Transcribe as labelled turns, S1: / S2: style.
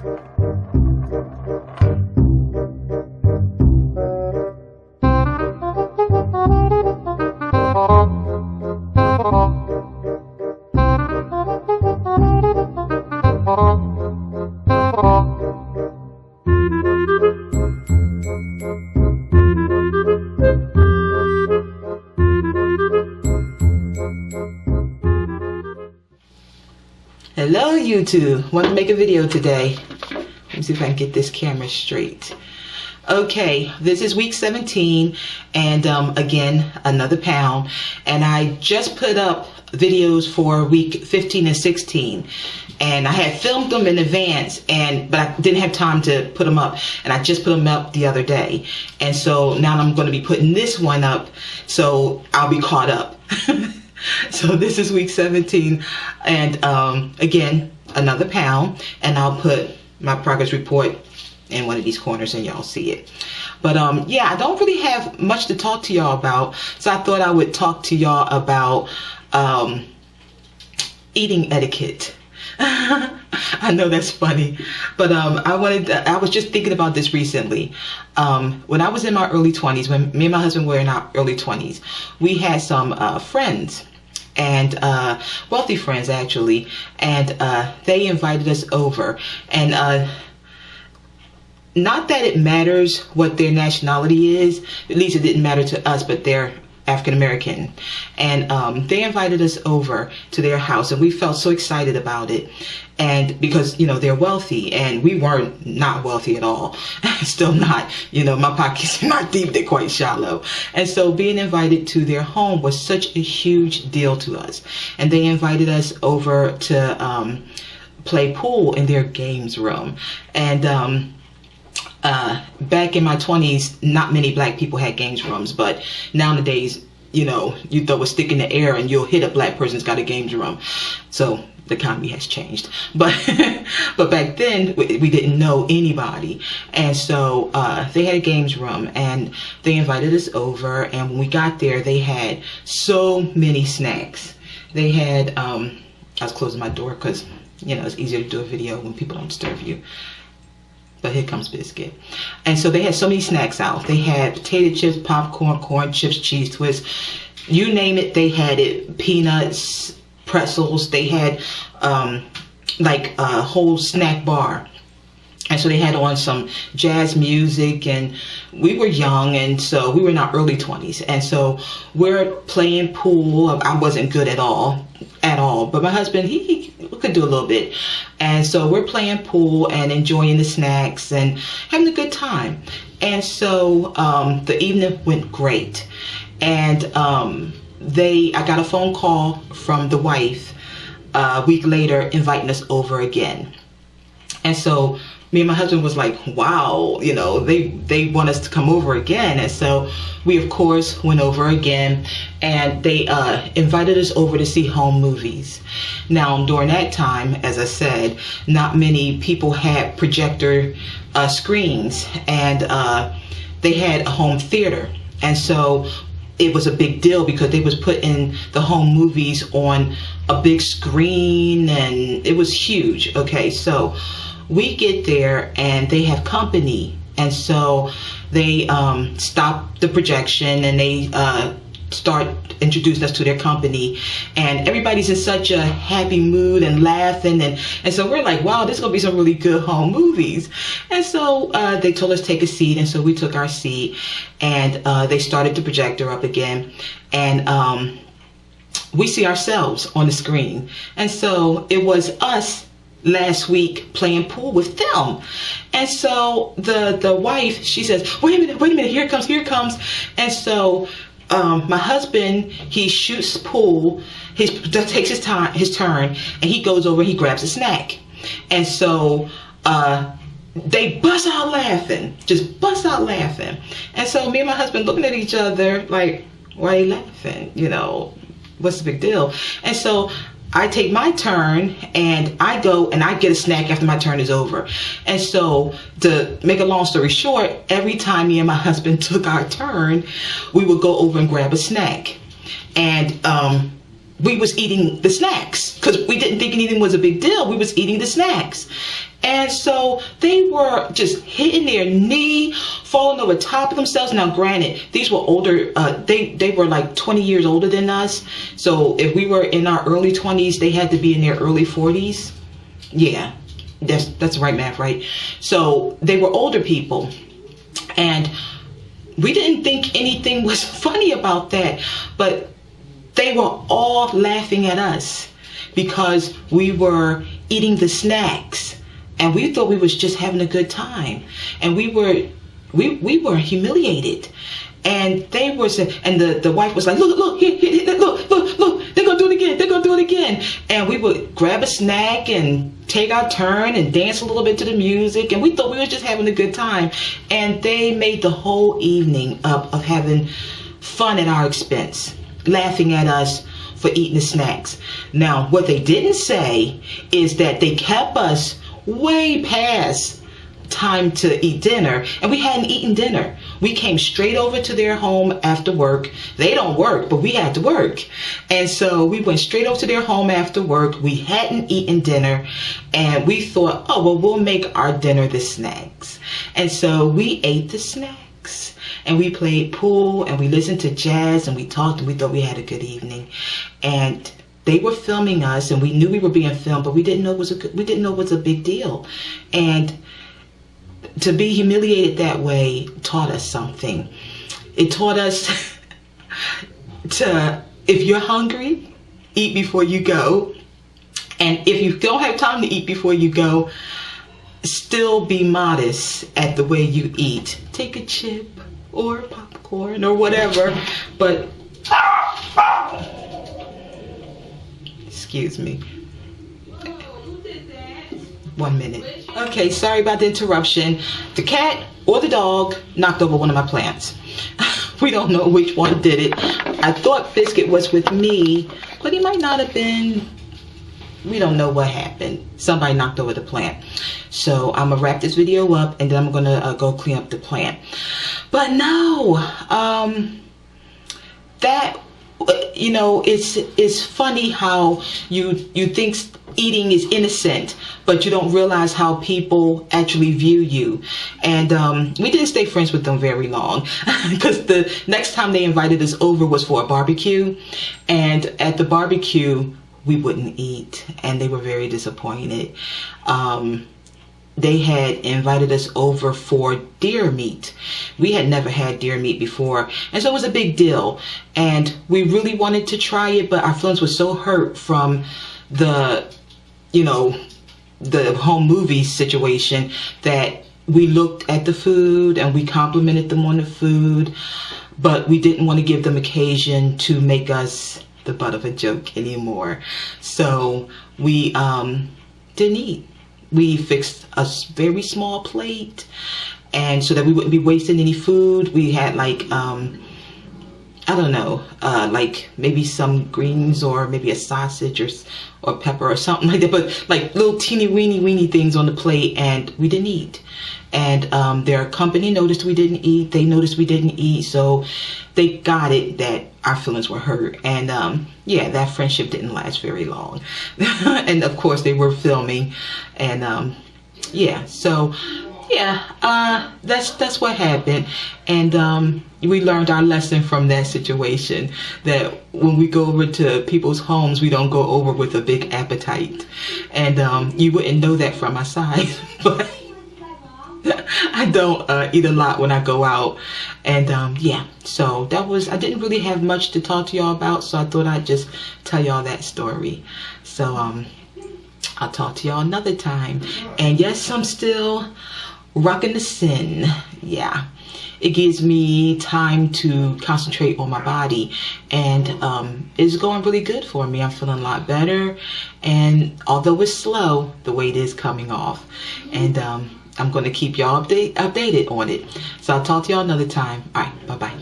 S1: Hello YouTube, want to make a video today. Let me see if I can get this camera straight. Okay, this is week 17 and again another pound, and I just put up videos for week 15 and 16, and I had filmed them in advance, but I didn't have time to put them up, and I just put them up the other day, and so now I'm going to be putting this one up so I'll be caught up. So this is week 17 and again another pound, and I'll put my progress report in one of these corners and y'all see it. But yeah, I don't really have much to talk to y'all about, so I thought I would talk to y'all about eating etiquette. I know that's funny, but I was just thinking about this recently. When I was in my early 20s, when me and my husband were in our early 20s, we had some friends, and wealthy friends actually, and they invited us over, and not that it matters what their nationality is, at least it didn't matter to us, but they're African American, and they invited us over to their house, and we felt so excited about it, and because you know they're wealthy, and we weren't not wealthy at all. Still not, you know, my pockets are not deep, they're quite shallow, and so being invited to their home was such a huge deal to us, and they invited us over to play pool in their games room, and back in my 20s, not many black people had games rooms, but nowadays, you know, you throw a stick in the air and you'll hit a black person's got a games room. So the economy has changed. But but back then, we didn't know anybody. And so they had a games room, and they invited us over. And when we got there, they had so many snacks. They had, I was closing my door because, you know, it's easier to do a video when people don't disturb you. But here comes Biscuit. And so they had so many snacks out. They had potato chips, popcorn, corn chips, cheese twists, you name it, they had it. Peanuts, pretzels, they had like a whole snack bar. And so they had on some jazz music, and we were young, and so we were in our early 20s, and so we're playing pool. I wasn't good at all, but my husband, he could do a little bit, and so we're playing pool and enjoying the snacks and having a good time. And so the evening went great, and I got a phone call from the wife a week later inviting us over again. And so me and my husband was like, wow, you know, they want us to come over again. And so we, of course, went over again, and they invited us over to see home movies. Now, during that time, as I said, not many people had projector screens, and they had a home theater. And so it was a big deal because they was putting the home movies on a big screen, and it was huge. Okay, so we get there and they have company, and so they stop the projection, and they start introducing us to their company, and everybody's in such a happy mood and laughing, and so we're like, wow, this is gonna be some really good home movies. And so they told us take a seat, and so we took our seat, and they started the projector up again, and we see ourselves on the screen. And so it was us last week playing pool with them. And so the wife, she says, wait a minute, here it comes. And so my husband, he shoots pool, takes his turn, and he goes over and he grabs a snack. And so they bust out laughing, just bust out laughing. And so me and my husband looking at each other like, why are you laughing? You know, what's the big deal? And so I take my turn, and I go and I get a snack after my turn is over. And so, to make a long story short, every time me and my husband took our turn, we would go over and grab a snack. And we was eating the snacks because we didn't think anything was a big deal. We was eating the snacks. And so they were just hitting their knee, falling over top of themselves. Now, granted, these were older. They were like 20 years older than us. So if we were in our early 20s, they had to be in their early 40s. Yeah, that's the right math, right? So they were older people. And we didn't think anything was funny about that. But they were all laughing at us because we were eating the snacks. And we thought we was just having a good time. And we were humiliated. And they were saying, and the wife was like, look, here, look, they're gonna do it again. And we would grab a snack and take our turn and dance a little bit to the music. And we thought we were just having a good time. And they made the whole evening up of having fun at our expense, laughing at us for eating the snacks. Now, what they didn't say is that they kept us way past time to eat dinner, and we hadn't eaten dinner. We came straight over to their home after work. They don't work, but we had to work. And so we went straight over to their home after work. We hadn't eaten dinner, and we thought, oh, well, we'll make our dinner the snacks. And so we ate the snacks, and we played pool, and we listened to jazz, and we talked, and we thought we had a good evening. And they were filming us, and we knew we were being filmed, but we didn't know it was a big deal. And to be humiliated that way taught us something. It taught us to, if you're hungry, eat before you go. And if you don't have time to eat before you go, still be modest at the way you eat. Take a chip or popcorn or whatever, but excuse me. 1 minute. Okay, sorry about the interruption. The cat or the dog knocked over one of my plants. We don't know which one did it. I thought Biscuit was with me, but he might not have been. We don't know what happened. Somebody knocked over the plant. So I'm gonna wrap this video up, and then I'm gonna go clean up the plant. But no, that, you know, it's funny how you think eating is innocent, but you don't realize how people actually view you. And we didn't stay friends with them very long, because the next time they invited us over was for a barbecue, and at the barbecue we wouldn't eat, and they were very disappointed. They had invited us over for deer meat. We had never had deer meat before, and so it was a big deal, and we really wanted to try it, but our feelings were so hurt from the, you know, the home movie situation that we looked at the food and we complimented them on the food, but we didn't want to give them occasion to make us the butt of a joke anymore. So we didn't eat. We fixed a very small plate, and so that we wouldn't be wasting any food, we had like I don't know, like maybe some greens or maybe a sausage or pepper or something like that, but like little teeny weeny things on the plate, and we didn't eat. And their company noticed we didn't eat. They noticed we didn't eat, so they got it that our feelings were hurt. And yeah, that friendship didn't last very long. And of course they were filming, and yeah, so yeah, that's what happened. And we learned our lesson from that situation, that when we go over to people's homes, we don't go over with a big appetite. And you wouldn't know that from my size, but I don't eat a lot when I go out. And yeah, so that was, I didn't really have much to talk to y'all about, so I thought I'd just tell y'all that story. So I'll talk to y'all another time. And yes, I'm still rocking the sin. Yeah, it gives me time to concentrate on my body, and it's going really good for me. I'm feeling a lot better, and although it's slow, the weight is coming off. And I'm going to keep y'all updated on it. So I'll talk to y'all another time. All right, bye-bye.